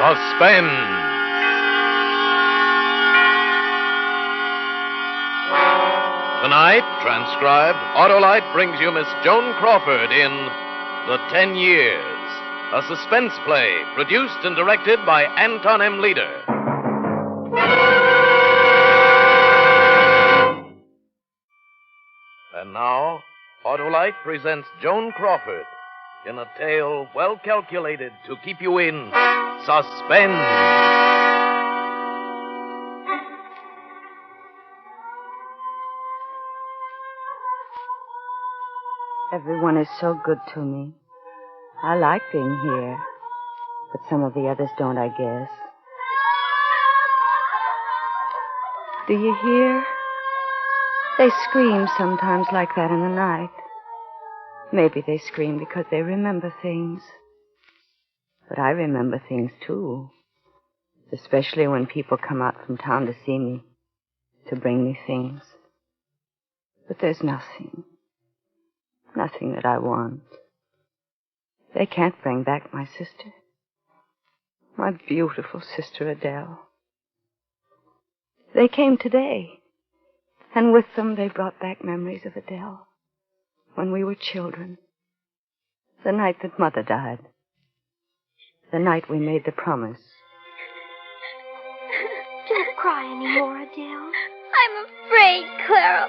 Suspense. Tonight, transcribed, Autolite brings you Miss Joan Crawford in The 10 Years, a suspense play produced and directed by Anton M. Leader. And now, Autolite presents Joan Crawford in a tale well calculated to keep you in suspense. Everyone is so good to me. I like being here. But some of the others don't, I guess. Do you hear? They scream sometimes like that in the night. Maybe they scream because they remember things. But I remember things, too. Especially when people come out from town to see me, to bring me things. But there's nothing that I want. They can't bring back my sister. My beautiful sister Adele. They came today, and with them they brought back memories of Adele. When we were children. The night that Mother died. The night we made the promise. Don't cry anymore, Adele. I'm afraid, Clara.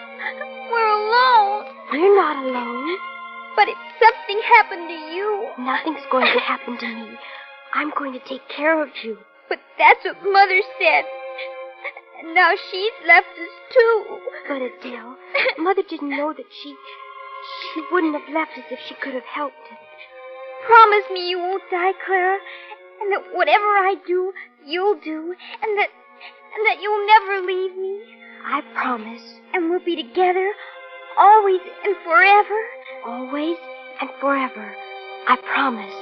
We're alone. We're not alone. But if something happened to you... Nothing's going to happen to me. I'm going to take care of you. But that's what Mother said. And now she's left us, too. But, Adele, Mother didn't know that she wouldn't have left us if she could have helped it. Promise me you won't die, Clara. And that whatever I do, you'll do. And that you'll never leave me. I promise. And we'll be together always and forever. Always and forever. I promise.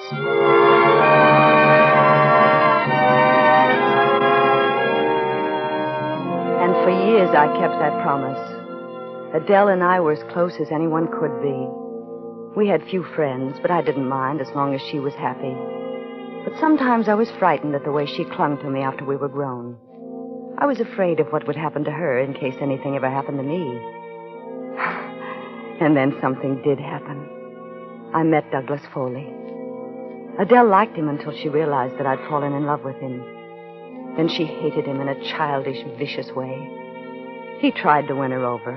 And for years I kept that promise. Adele and I were as close as anyone could be. We had few friends, but I didn't mind as long as she was happy. But sometimes I was frightened at the way she clung to me after we were grown. I was afraid of what would happen to her in case anything ever happened to me. And then something did happen. I met Douglas Foley. Adele liked him until she realized that I'd fallen in love with him. Then she hated him in a childish, vicious way. He tried to win her over,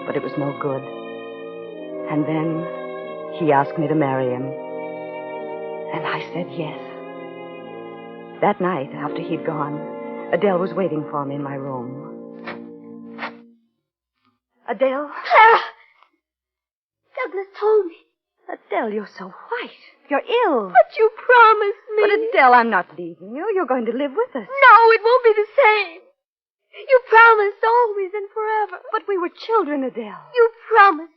but it was no good. And then he asked me to marry him. And I said yes. That night, after he'd gone, Adele was waiting for me in my room. Adele? Clara! Douglas told me. Adele, you're so white. You're ill. But you promised me. But, Adele, I'm not leaving you. You're going to live with us. No, it won't be the same. You promised always and forever. But we were children, Adele. You promised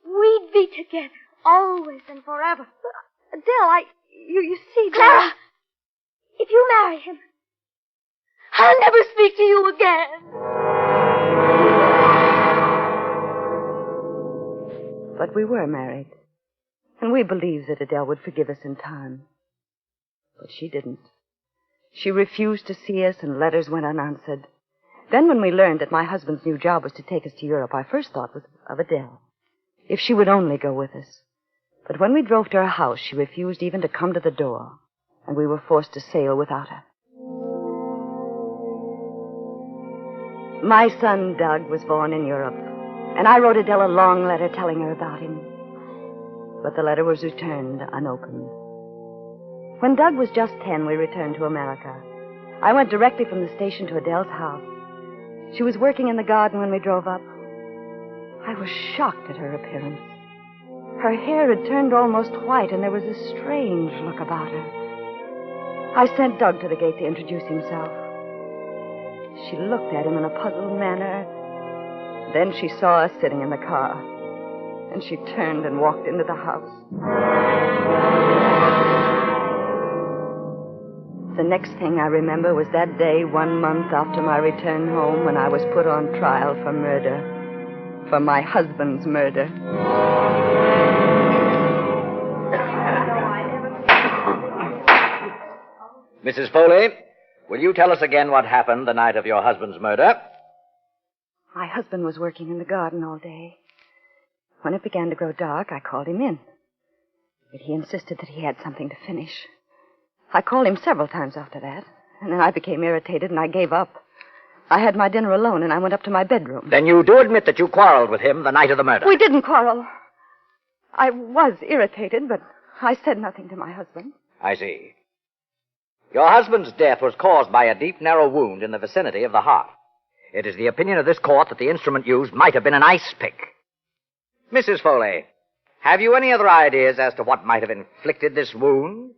we'd be together always and forever. Adele, you see, Clara, if you marry him, I'll never speak to you again. But we were married. And we believed that Adele would forgive us in time. But she didn't. She refused to see us, and letters went unanswered. Then when we learned that my husband's new job was to take us to Europe, our first thought was of Adele. If she would only go with us. But when we drove to her house, she refused even to come to the door, and we were forced to sail without her. My son, Doug, was born in Europe, and I wrote Adele a long letter telling her about him. But the letter was returned unopened. When Doug was just 10, we returned to America. I went directly from the station to Adele's house. She was working in the garden when we drove up. I was shocked at her appearance. Her hair had turned almost white, and there was a strange look about her. I sent Doug to the gate to introduce himself. She looked at him in a puzzled manner. Then she saw us sitting in the car, and she turned and walked into the house. The next thing I remember was that day 1 month after my return home when I was put on trial for murder. For my husband's murder. Mrs. Foley, will you tell us again what happened the night of your husband's murder? My husband was working in the garden all day. When it began to grow dark, I called him in. But he insisted that he had something to finish. I called him several times after that, and then I became irritated and I gave up. I had my dinner alone and I went up to my bedroom. Then you do admit that you quarreled with him the night of the murder? We didn't quarrel. I was irritated, but I said nothing to my husband. I see. Your husband's death was caused by a deep, narrow wound in the vicinity of the heart. It is the opinion of this court that the instrument used might have been an ice pick. Mrs. Foley, have you any other ideas as to what might have inflicted this wound?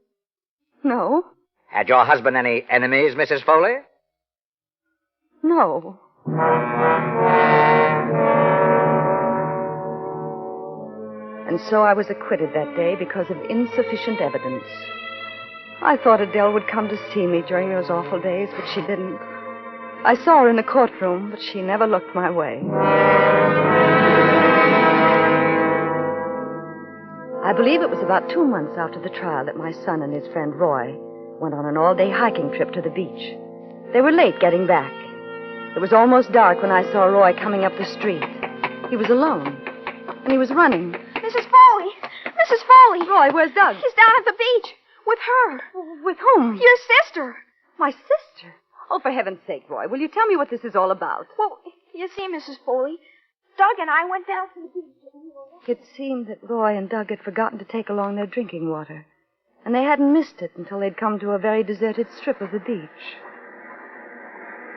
No. Had your husband any enemies, Mrs. Foley? No. And so I was acquitted that day because of insufficient evidence. I thought Adele would come to see me during those awful days, but she didn't. I saw her in the courtroom, but she never looked my way. I believe it was about 2 months after the trial that my son and his friend Roy went on an all-day hiking trip to the beach. They were late getting back. It was almost dark when I saw Roy coming up the street. He was alone, and he was running. Mrs. Foley! Mrs. Foley! Roy, where's Doug? He's down at the beach. With her. With whom? Your sister. My sister? Oh, for heaven's sake, Roy, will you tell me what this is all about? Well, you see, Mrs. Foley, Doug and I went down to the beach. It seemed that Roy and Doug had forgotten to take along their drinking water, and they hadn't missed it until they'd come to a very deserted strip of the beach.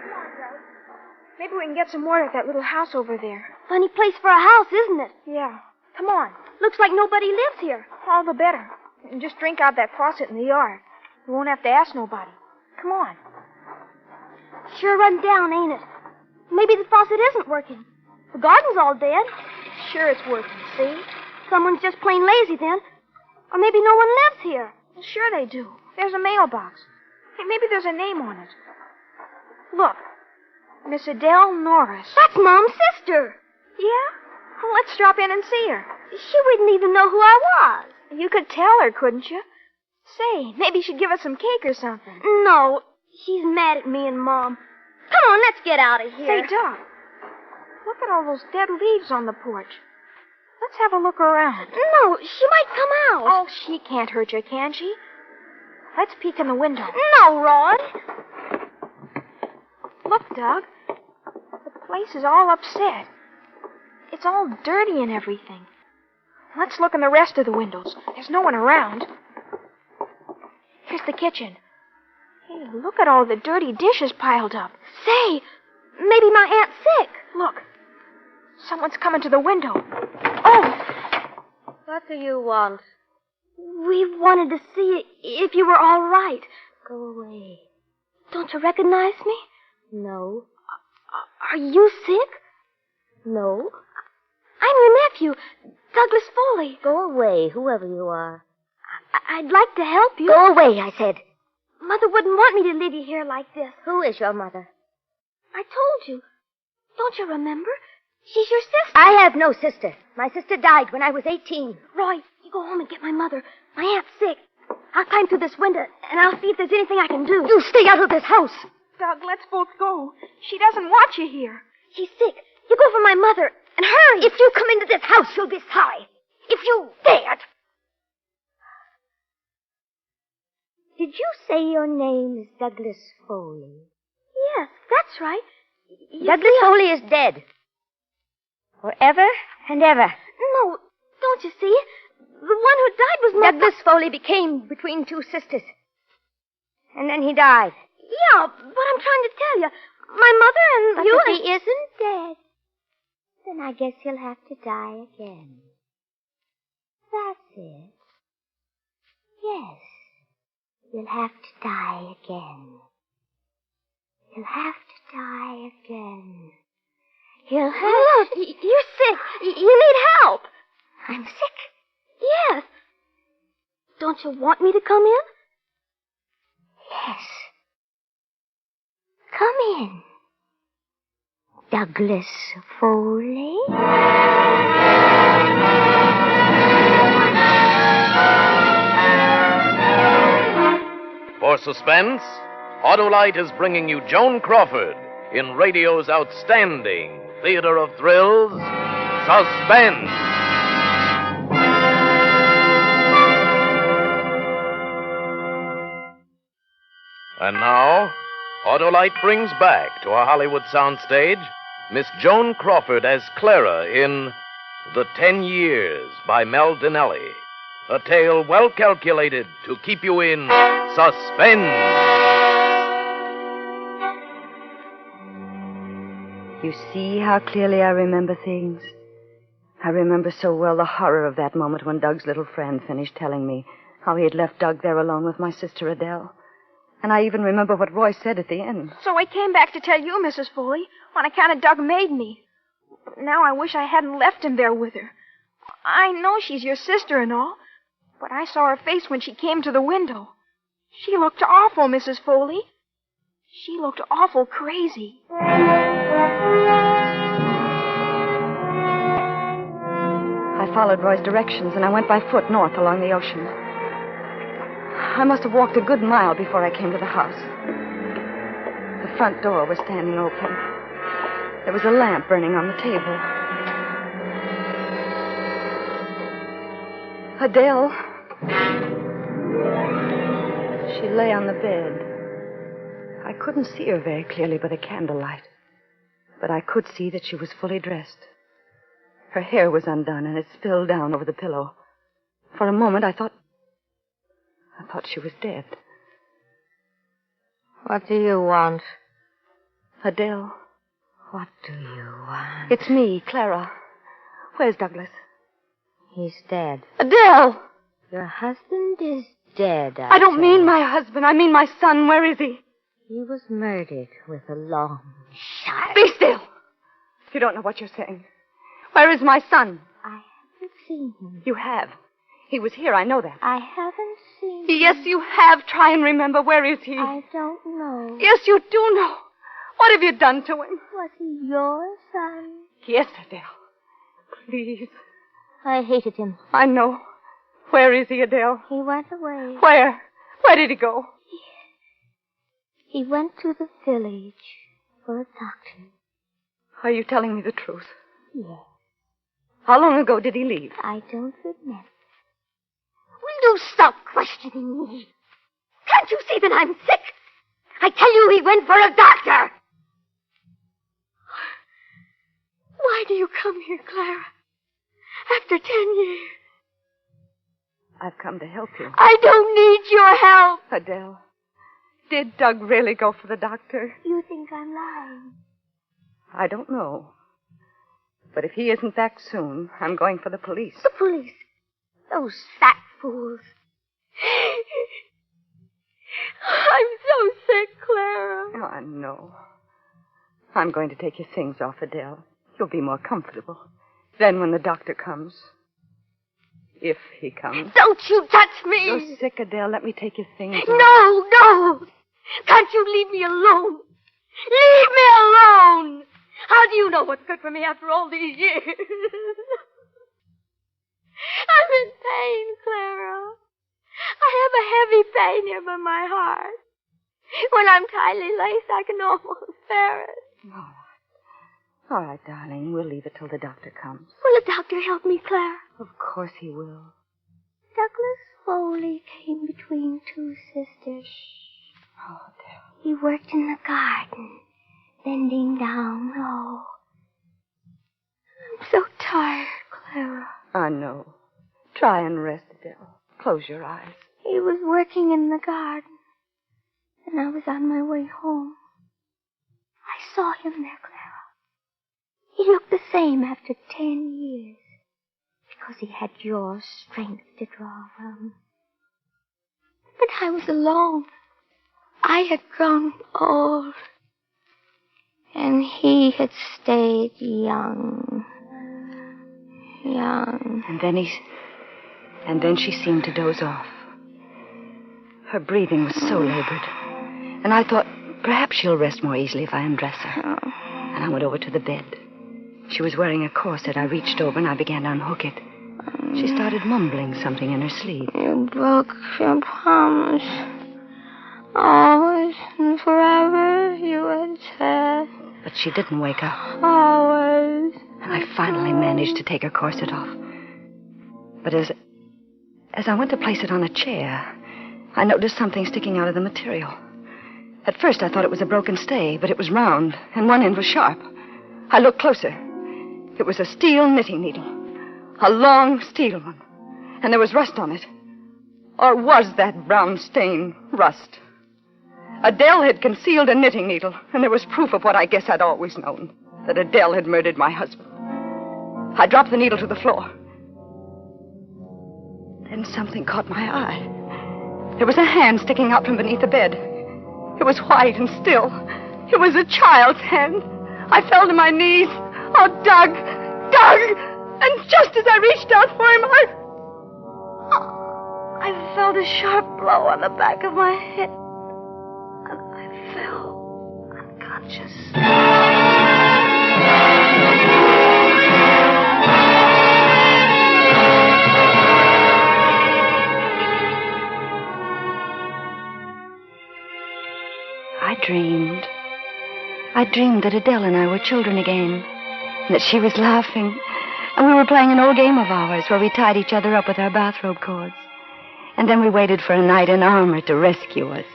Come on, Doug. Maybe we can get some water at that little house over there. Funny place for a house, isn't it? Yeah. Come on. Looks like nobody lives here. All the better. And just drink out that faucet in the yard. We won't have to ask nobody. Come on. Sure run down, ain't it? Maybe the faucet isn't working. The garden's all dead. Sure it's working, see? Someone's just plain lazy then. Or maybe no one lives here. Well, sure they do. There's a mailbox. Hey, maybe there's a name on it. Look. Miss Adele Norris. That's Mom's sister. Yeah? Well, let's drop in and see her. She wouldn't even know who I was. You could tell her, couldn't you? Say, maybe she'd give us some cake or something. No, she's mad at me and Mom. Come on, let's get out of here. Say, Doc, look at all those dead leaves on the porch. Let's have a look around. No, she might come out. Oh, she can't hurt you, can she? Let's peek in the window. No, Roy. Look, Doug. The place is all upset. It's all dirty and everything. Let's look in the rest of the windows. There's no one around. Here's the kitchen. Hey, look at all the dirty dishes piled up. Say, maybe my aunt's sick. Look. Someone's coming to the window. Oh! What do you want? We wanted to see if you were all right. Go away. Don't you recognize me? No. Are you sick? No. I'm your nephew, Douglas Foley. Go away, whoever you are. I'd like to help you. Go away, I said. Mother wouldn't want me to leave you here like this. Who is your mother? I told you. Don't you remember? She's your sister. I have no sister. My sister died when I was 18. Roy, you go home and get my mother. My aunt's sick. I'll climb through this window, and I'll see if there's anything I can do. You stay out of this house. Doug, let's both go. She doesn't want you here. She's sick. You go for my mother, and hurry. If you come into this house, you'll be sorry. If you dared. Did you say your name is Douglas Foley? Yes, that's right. Douglas Foley is dead. Forever and ever. No, don't you see? The one who died was my... Douglas Foley became between two sisters. And then he died. Yeah, but I'm trying to tell you. My mother and but you... if he isn't dead, then I guess he'll have to die again. That's it. Yes. You'll have to die again. You'll have to die again. You'll have Look, to... you're sick. You need help. I'm sick? Yes. Don't you want me to come in? Yes. Come in. Douglas Foley? For for Suspense, Autolite is bringing you Joan Crawford in radio's outstanding theater of thrills, Suspense. And now, Autolite brings back to a Hollywood soundstage Miss Joan Crawford as Clara in The 10 Years by Mel Dinelli. A tale well calculated to keep you in suspense. You see how clearly I remember things? I remember so well the horror of that moment when Doug's little friend finished telling me how he had left Doug there alone with my sister Adele. And I even remember what Roy said at the end. So I came back to tell you, Mrs. Foley, on account of Doug made me. Now I wish I hadn't left him there with her. I know she's your sister and all, but I saw her face when she came to the window. She looked awful, Mrs. Foley. She looked awful crazy. I followed Roy's directions, and I went by foot north along the ocean. I must have walked a good mile before I came to the house. The front door was standing open. There was a lamp burning on the table. Adele. She lay on the bed. I couldn't see her very clearly by the candlelight, but I could see that she was fully dressed. Her hair was undone, and it spilled down over the pillow. For a moment, I thought she was dead. What do you want? Adele. What do you want? It's me, Clara. Where's Douglas? He's dead. Adele! Your husband is dead, I don't mean my husband. I mean my son. Where is he? He was murdered with a long shot. Be still! You don't know what you're saying. Where is my son? I haven't seen him. You have. He was here, I know that. I haven't seen him. Yes, you have. Try and remember. Where is he? I don't know. Yes, you do know. What have you done to him? Was he your son? Yes, Adele. Please. I hated him. I know. Where is he, Adele? He went away. Where? Where did he go? He went to the village for a doctor. Are you telling me the truth? Yes. How long ago did he leave? I don't remember. Will you stop questioning me? Can't you see that I'm sick? I tell you he went for a doctor. Why do you come here, Clara? After 10 years. I've come to help you. I don't need your help. Adele, did Doug really go for the doctor? You think I'm lying? I don't know. But if he isn't back soon, I'm going for the police. The police? Those fat fools. I'm so sick, Clara. Oh, I know. I'm going to take your things off, Adele. You'll be more comfortable. Then when the doctor comes, if he comes. Don't you touch me! You're sick, Adele. Let me take your things off. No! Can't you leave me alone? Leave me alone! How do you know what's good for me after all these years? I'm in pain, Clara. I have a heavy pain here by my heart. When I'm tightly laced, I can almost bear it. All right, darling. We'll leave it till the doctor comes. Will the doctor help me, Clara? Of course he will. Douglas Foley came between two sisters. Oh, Adele. He worked in the garden, bending down low. I'm so tired, Clara. I know. Try and rest, Adele. Close your eyes. He was working in the garden, and I was on my way home. I saw him there, Clara. He looked the same after 10 years, because he had your strength to draw from. But I was alone. I had grown old. And he had stayed young. Young. And then she seemed to doze off. Her breathing was so labored. And I thought, perhaps she'll rest more easily if I undress her. And I went over to the bed. She was wearing a corset. I reached over and I began to unhook it. She started mumbling something in her sleep. You broke your promise. she didn't wake up. Always. And I finally managed to take her corset off. But as I went to place it on a chair, I noticed something sticking out of the material. At first, I thought it was a broken stay, but it was round, and one end was sharp. I looked closer. It was a steel knitting needle. A long steel one. And there was rust on it. Or was that brown stain rust? Adele had concealed a knitting needle, and there was proof of what I guess I'd always known, that Adele had murdered my husband. I dropped the needle to the floor. Then something caught my eye. There was a hand sticking out from beneath the bed. It was white and still. It was a child's hand. I fell to my knees. Oh, Doug! Doug! And just as I reached out for him, I felt a sharp blow on the back of my head. And I fell unconscious. I dreamed that Adele and I were children again, and that she was laughing, and we were playing an old game of ours where we tied each other up with our bathrobe cords, and then we waited for a knight in armor to rescue us.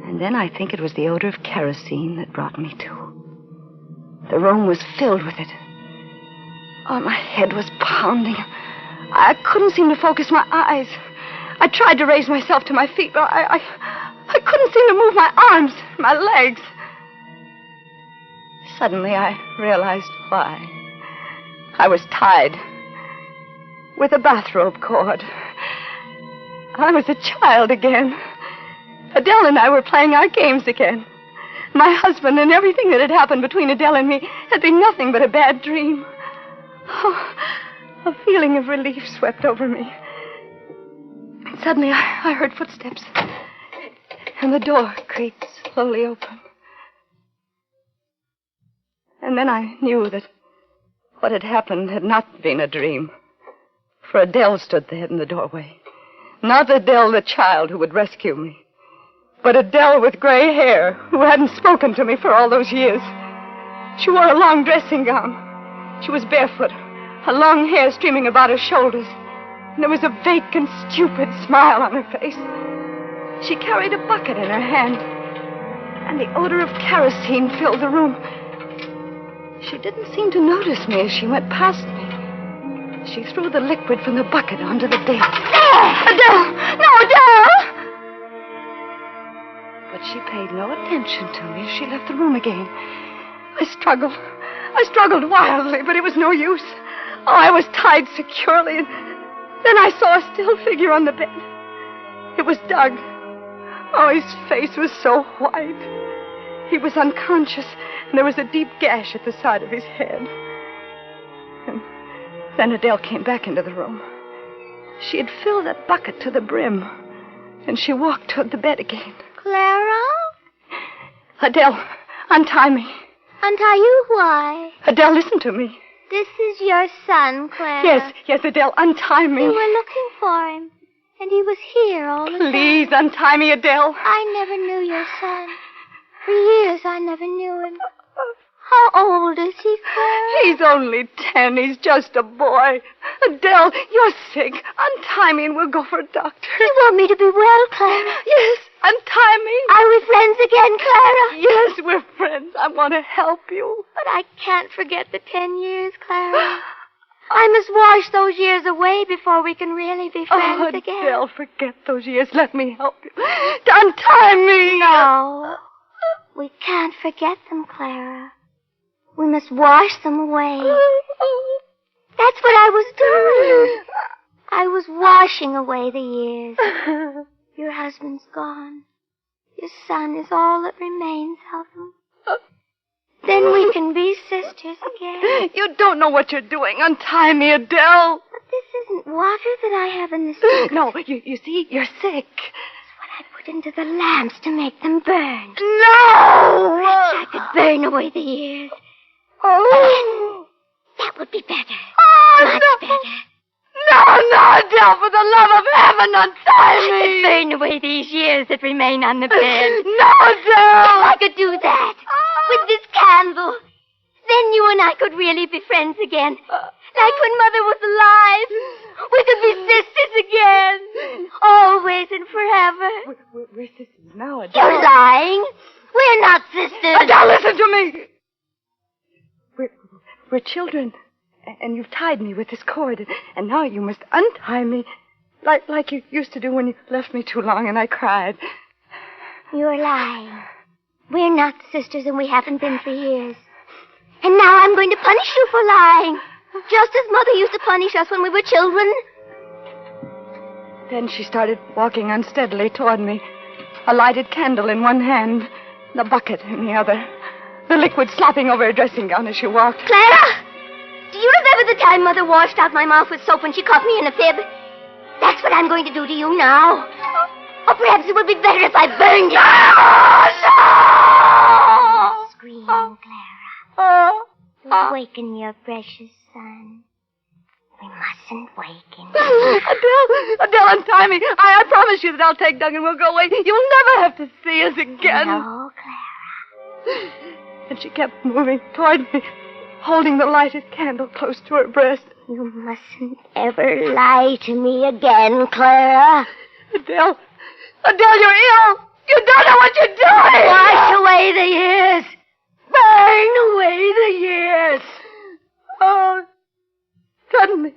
And then I think it was the odor of kerosene that brought me to. The room was filled with it. Oh, my head was pounding. I couldn't seem to focus my eyes. I tried to raise myself to my feet, but I couldn't seem to move my arms, my legs. Suddenly, I realized why. I was tied with a bathrobe cord. I was a child again. Adele and I were playing our games again. My husband and everything that had happened between Adele and me had been nothing but a bad dream. Oh, a feeling of relief swept over me. And suddenly, I heard footsteps. And the door creaked slowly open. And then I knew that what had happened had not been a dream. For Adele stood there in the doorway. Not Adele, the child who would rescue me, but Adele with gray hair who hadn't spoken to me for all those years. She wore a long dressing gown. She was barefoot, her long hair streaming about her shoulders. And there was a vacant, stupid smile on her face. She carried a bucket in her hand, and the odor of kerosene filled the room. She didn't seem to notice me as she went past me. She threw the liquid from the bucket onto the desk. Adele! No, Adele! But she paid no attention to me as she left the room again. I struggled wildly, but it was no use. Oh, I was tied securely, and then I saw a still figure on the bed. It was Doug. Oh, his face was so white. He was unconscious, and there was a deep gash at the side of his head. And then Adele came back into the room. She had filled that bucket to the brim, and she walked toward the bed again. Clara? Adele, untie me. Untie you? Why? Adele, listen to me. This is your son, Clara. Yes, Adele, untie me. We were looking for him, and he was here all the time. Please, untie me, Adele. I never knew your son. For years, I never knew him. How old is he, Clara? He's only 10. He's just a boy. Adele, you're sick. Untie me and we'll go for a doctor. You want me to be well, Clara? Yes, untie me. Are we friends again, Clara? Yes, we're friends. I want to help you. But I can't forget the 10 years, Clara. I must wash those years away before we can really be friends again. Adele, forget those years. Let me help you. Untie me. No. We can't forget them, Clara. We must wash them away. That's what I was doing. I was washing away the years. Your husband's gone. Your son is all that remains of him. Then we can be sisters again. You don't know what you're doing. Untie me, Adele. But this isn't water that I have in the sink. No, you see, you're sick. I put into the lamps to make them burn. No! I could burn away the years. Oh! That would be better. Oh, Much no. better. Adele, for the love of heaven, untie me. Burn away these years that remain on the bed. No, Adele. I could do that with this candle. Then you and I could really be friends again. Like when Mother was alive. We could be sisters again. Always and forever. We're sisters now, Adele. You're lying. We're not sisters. Adele, listen to me. We're children. And you've tied me with this cord. And now you must untie me. Like you used to do when you left me too long and I cried. You're lying. We're not sisters and we haven't been for years. And now I'm going to punish you for lying. Just as Mother used to punish us when we were children. Then she started walking unsteadily toward me. A lighted candle in one hand, the bucket in the other. The liquid slopping over her dressing gown as she walked. Clara! Do you remember the time Mother washed out my mouth with soap when she caught me in a fib? That's what I'm going to do to you now. Or perhaps it would be better if I burned you. No! Scream, Clara. Awaken your precious son. We mustn't waken him. Adele, untie me. I promise you that I'll take Doug and we'll go away. You'll never have to see us again. No, Clara. And she kept moving toward me, holding the lighted candle close to her breast. You mustn't ever lie to me again, Clara. Adele, you're ill. You don't know what you're doing. Wash away the years. Burn away the years. Oh, suddenly,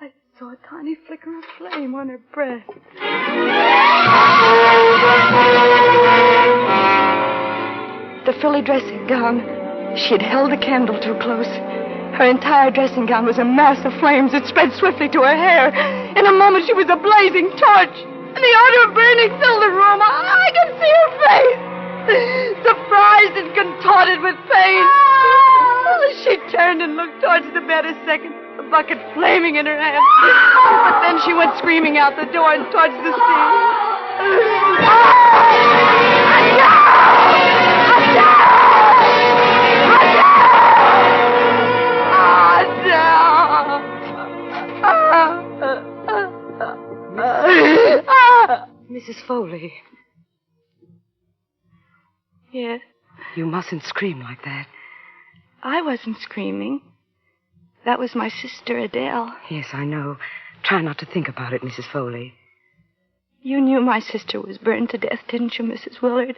I saw a tiny flicker of flame on her breast. The frilly dressing gown. She'd held the candle too close. Her entire dressing gown was a mass of flames that spread swiftly to her hair. In a moment, she was a blazing torch. And the odor of burning filled the room. I could see her face. Surprised and contorted with pain. She turned and looked towards the bed a second, the bucket flaming in her hand. But then she went screaming out the door and towards the sea. Mrs. Foley. Yes? You mustn't scream like that. I wasn't screaming. That was my sister, Adele. Yes, I know. Try not to think about it, Mrs. Foley. You knew my sister was burned to death, didn't you, Mrs. Willard?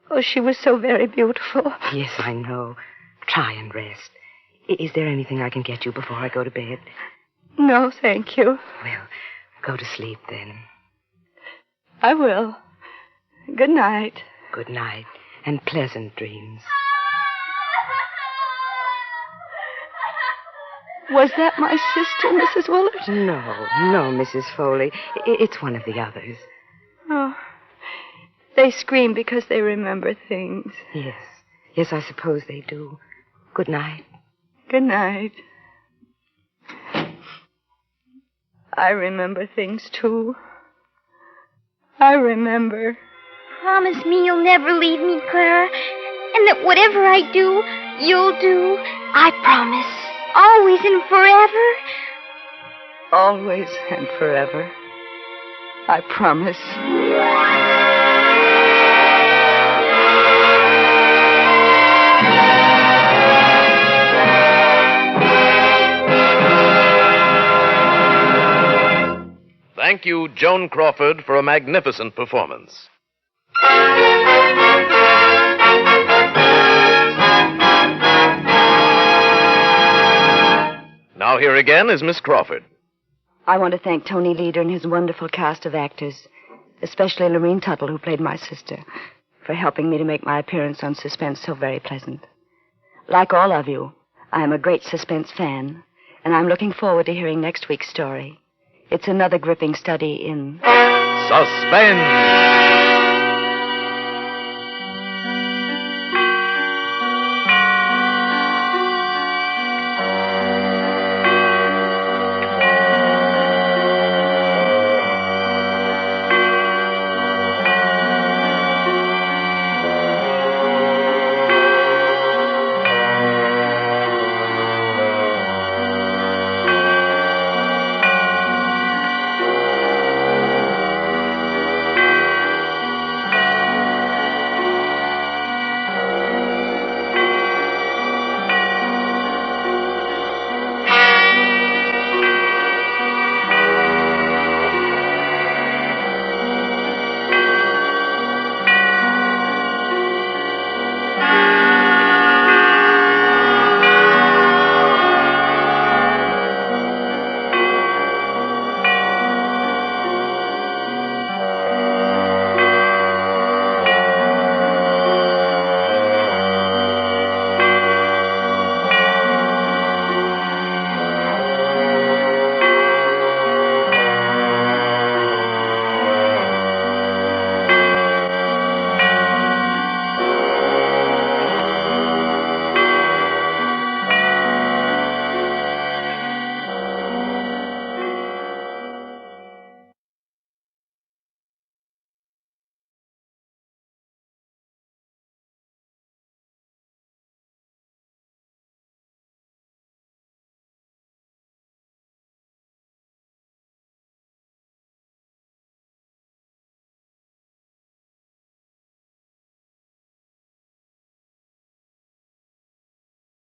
Oh, she was so very beautiful. Yes, I know. Try and rest. Is there anything I can get you before I go to bed? No, thank you. Well, go to sleep then. I will. Good night. Good night, and pleasant dreams. Was that my sister, Mrs. Willard? No, Mrs. Foley. It's one of the others. Oh. They scream because they remember things. Yes, I suppose they do. Good night. Good night. I remember things, too. I remember. Promise me you'll never leave me, Clara, and that whatever I do, you'll do. I promise. Always and forever. Always and forever. I promise. Thank you, Joan Crawford, for a magnificent performance. Now here again is Miss Crawford. I want to thank Tony Leader and his wonderful cast of actors, especially Lorene Tuttle, who played my sister, for helping me to make my appearance on Suspense so very pleasant. Like all of you, I am a great Suspense fan, and I'm looking forward to hearing next week's story. It's another gripping study in Suspense!